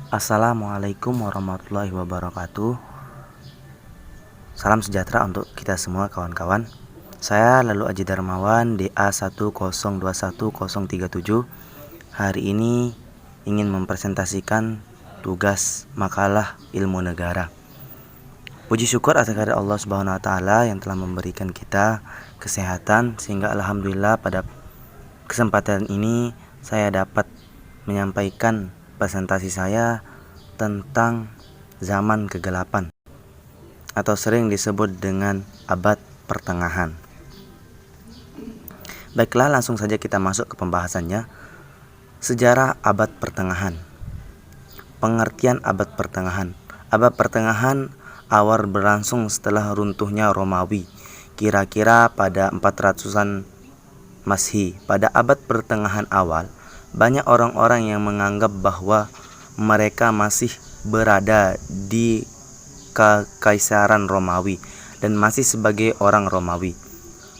Assalamualaikum warahmatullahi wabarakatuh. Salam sejahtera untuk kita semua kawan-kawan. Saya Lalu Aji Darmawan DA1021037. Hari ini ingin mempresentasikan tugas makalah ilmu negara. Puji syukur atas kehadirat Allah Subhanahu wa taala yang telah memberikan kita kesehatan sehingga alhamdulillah pada kesempatan ini saya dapat menyampaikan presentasi saya tentang zaman kegelapan atau sering disebut dengan abad pertengahan. Baiklah, langsung saja kita masuk ke pembahasannya. Sejarah abad pertengahan. Pengertian abad pertengahan. Abad pertengahan awal berlangsung setelah runtuhnya Romawi, kira-kira pada 400-an Masehi. Pada abad pertengahan awal, banyak orang-orang yang menganggap bahwa mereka masih berada di Kekaisaran Romawi dan masih sebagai orang Romawi.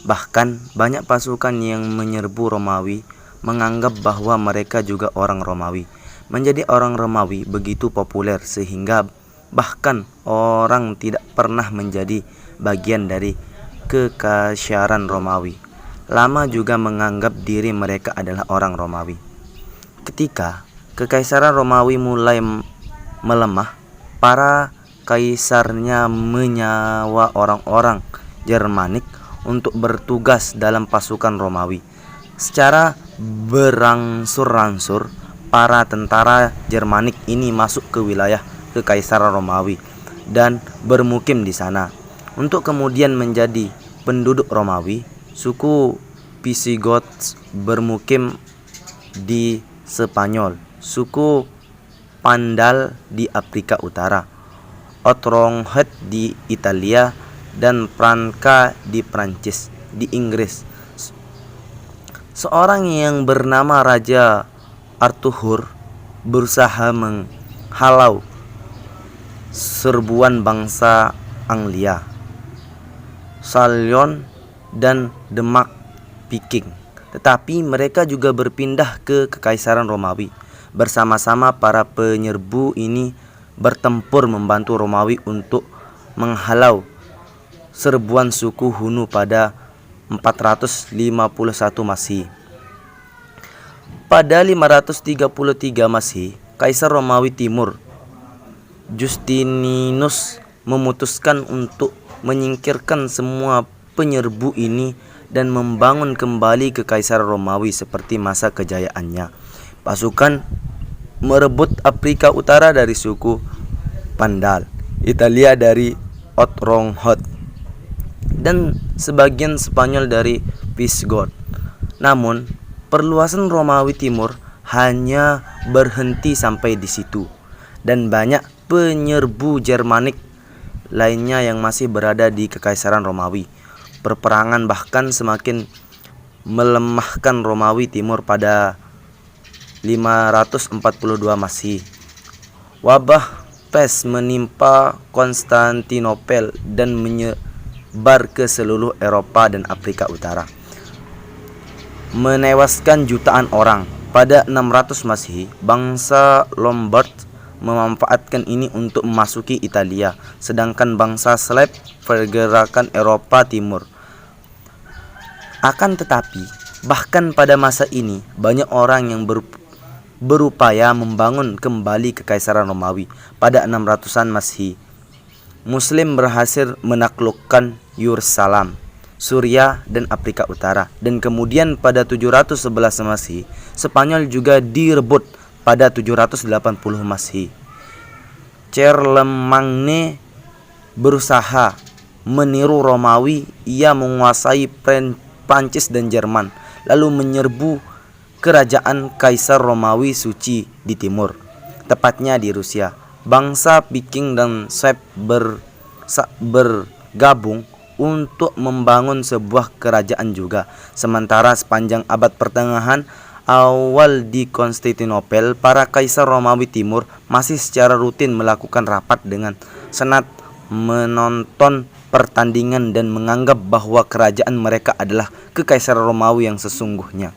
Bahkan banyak pasukan yang menyerbu Romawi menganggap bahwa mereka juga orang Romawi. Menjadi orang Romawi begitu populer sehingga bahkan orang tidak pernah menjadi bagian dari Kekaisaran Romawi. Lama juga menganggap diri mereka adalah orang Romawi. Ketika Kekaisaran Romawi mulai melemah, para kaisarnya menyewa orang-orang Jermanik untuk bertugas dalam pasukan Romawi. Secara berangsur-angsur, para tentara Jermanik ini masuk ke wilayah Kekaisaran Romawi dan bermukim di sana. Untuk kemudian menjadi penduduk Romawi, suku Visigoths bermukim di Spanyol, suku Pandal di Afrika Utara, Otronghot di Italia, dan Franka di Prancis, di Inggris. Seorang yang bernama Raja Arthur berusaha menghalau serbuan bangsa Anglia, Salyon, dan Demak Viking. Tetapi mereka juga berpindah ke Kekaisaran Romawi. Bersama-sama para penyerbu ini bertempur membantu Romawi untuk menghalau serbuan suku Hunu pada 451 Masehi. Pada 533 Masehi, Kaisar Romawi Timur Justinus memutuskan untuk menyingkirkan semua penyerbu ini dan membangun kembali Kekaisaran Romawi seperti masa kejayaannya. Pasukan merebut Afrika Utara dari suku Pandal, Italia dari Otronghot, dan sebagian Spanyol dari Visigoth. Namun, perluasan Romawi Timur hanya berhenti sampai di situ, dan banyak penyerbu Jermanik lainnya yang masih berada di Kekaisaran Romawi. Perperangan bahkan semakin melemahkan Romawi Timur. Pada 542 Masehi, wabah pes menimpa Konstantinopel dan menyebar ke seluruh Eropa dan Afrika Utara, menewaskan jutaan orang. Pada 600 Masehi, bangsa Lombard memanfaatkan ini untuk memasuki Italia, sedangkan bangsa Slav pergerakan Eropa Timur. Akan tetapi, bahkan pada masa ini banyak orang yang berupaya membangun kembali Kekaisaran Romawi. Pada 600-an Masehi, Muslim berhasil menaklukkan Yerusalem, Suriah, dan Afrika Utara. Dan kemudian pada 711 Masehi, Spanyol juga direbut. Pada 780 Masehi, Charlemagne berusaha meniru Romawi. Ia menguasai Prancis dan Jerman, lalu menyerbu kerajaan Kaisar Romawi Suci di timur, tepatnya di Rusia. Bangsa Viking dan Slav bergabung untuk membangun sebuah kerajaan juga. Sementara sepanjang abad pertengahan awal di Konstantinopel, para kaisar Romawi Timur masih secara rutin melakukan rapat dengan senat, menonton pertandingan dan menganggap bahwa kerajaan mereka adalah Kekaisaran Romawi yang sesungguhnya.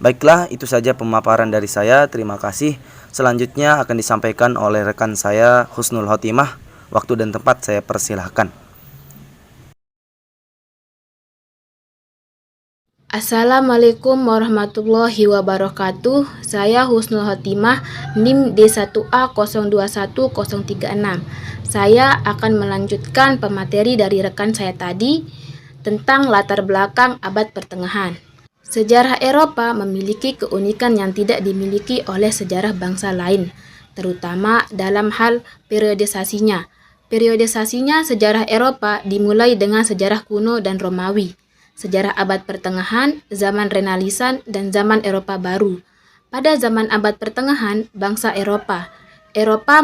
Baiklah, itu saja pemaparan dari saya. Terima kasih. Selanjutnya akan disampaikan oleh rekan saya Husnul Khotimah. Waktu dan tempat saya persilahkan. Assalamualaikum warahmatullahi wabarakatuh. Saya Husnul Khotimah, NIM D1A021036. Saya akan melanjutkan pemateri dari rekan saya tadi tentang latar belakang abad pertengahan. Sejarah Eropa memiliki keunikan yang tidak dimiliki oleh sejarah bangsa lain, terutama dalam hal periodisasinya. Periodisasinya, sejarah Eropa dimulai dengan sejarah kuno dan Romawi, sejarah abad pertengahan, zaman Renalisan, dan zaman Eropa baru. Pada zaman abad pertengahan, bangsa Eropa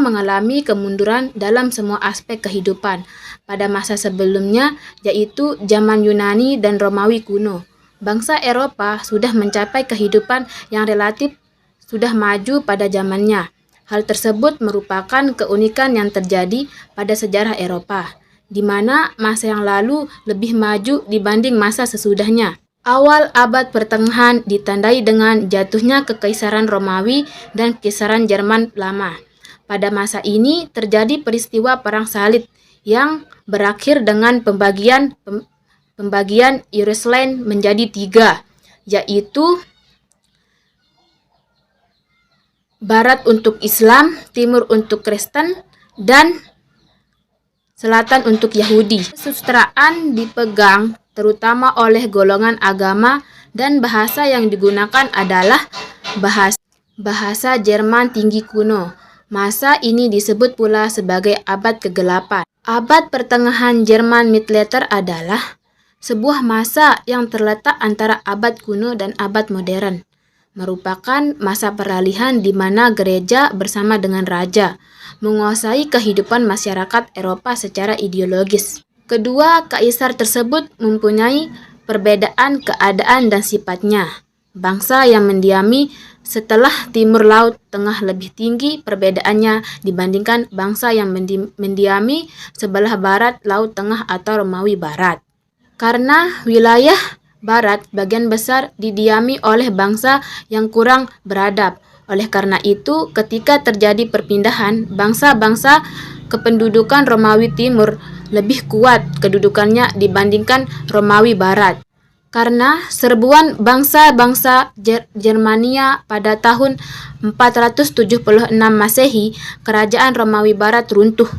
mengalami kemunduran dalam semua aspek kehidupan pada masa sebelumnya, yaitu zaman Yunani dan Romawi kuno. Bangsa Eropa sudah mencapai kehidupan yang relatif sudah maju pada zamannya. Hal tersebut merupakan keunikan yang terjadi pada sejarah Eropa, di mana masa yang lalu lebih maju dibanding masa sesudahnya. Awal abad pertengahan ditandai dengan jatuhnya Kekaisaran Romawi dan Kekaisaran Jerman lama. Pada masa ini terjadi peristiwa Perang Salib yang berakhir dengan pembagian Yerusalem menjadi 3, yaitu Barat untuk Islam, Timur untuk Kristen, dan Selatan untuk Yahudi. Kesusastraan dipegang terutama oleh golongan agama dan bahasa yang digunakan adalah bahasa Jerman tinggi kuno. Masa ini disebut pula sebagai abad kegelapan. Abad pertengahan Jerman Mittelalter adalah sebuah masa yang terletak antara abad kuno dan abad modern. Merupakan masa peralihan di mana gereja bersama dengan raja menguasai kehidupan masyarakat Eropa secara ideologis. Kedua kaisar tersebut mempunyai perbedaan keadaan dan sifatnya. Bangsa yang mendiami setelah timur laut tengah lebih tinggi perbedaannya dibandingkan bangsa yang mendiami sebelah barat laut tengah atau Romawi barat. Karena wilayah barat bagian besar didiami oleh bangsa yang kurang beradab. Oleh karena itu, ketika terjadi perpindahan, bangsa-bangsa kependudukan Romawi Timur lebih kuat kedudukannya dibandingkan Romawi Barat. Karena serbuan bangsa-bangsa Germania pada tahun 476 Masehi, kerajaan Romawi Barat runtuh.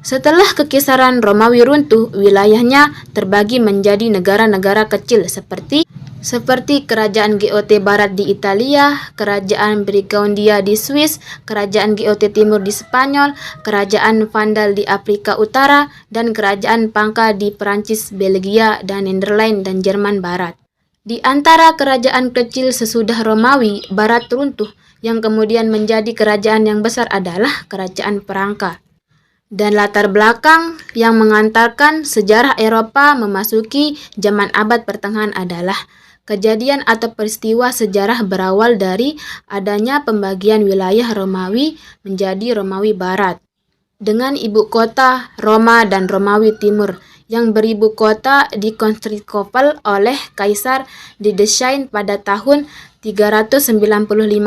Setelah Kekaisaran Romawi runtuh, wilayahnya terbagi menjadi negara-negara kecil seperti Kerajaan GOT Barat di Italia, Kerajaan Burgundia di Swiss, Kerajaan GOT Timur di Spanyol, Kerajaan Vandal di Afrika Utara, dan Kerajaan Pangka di Perancis, Belgia, dan Nederland dan Jerman Barat. Di antara kerajaan kecil sesudah Romawi Barat runtuh, yang kemudian menjadi kerajaan yang besar adalah Kerajaan Prangka. Dan latar belakang yang mengantarkan sejarah Eropa memasuki zaman abad pertengahan adalah kejadian atau peristiwa sejarah berawal dari adanya pembagian wilayah Romawi menjadi Romawi Barat dengan ibu kota Roma dan Romawi Timur yang beribu kota di Konstantinopel oleh Kaisar didesain pada tahun 395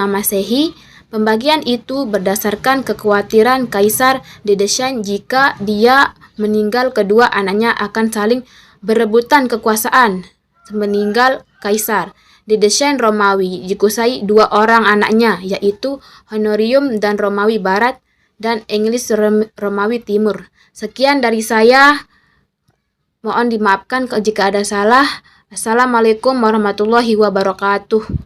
Masehi. Pembagian itu berdasarkan kekhawatiran Kaisar didesain jika dia meninggal kedua anaknya akan saling berebutan kekuasaan. Semeninggal Kaisar didesain Romawi dikuasai 2 orang anaknya, yaitu Honorium dan Romawi Barat dan Inggris Romawi Timur. Sekian dari saya. Mohon dimaafkan jika ada salah. Assalamualaikum warahmatullahi wabarakatuh.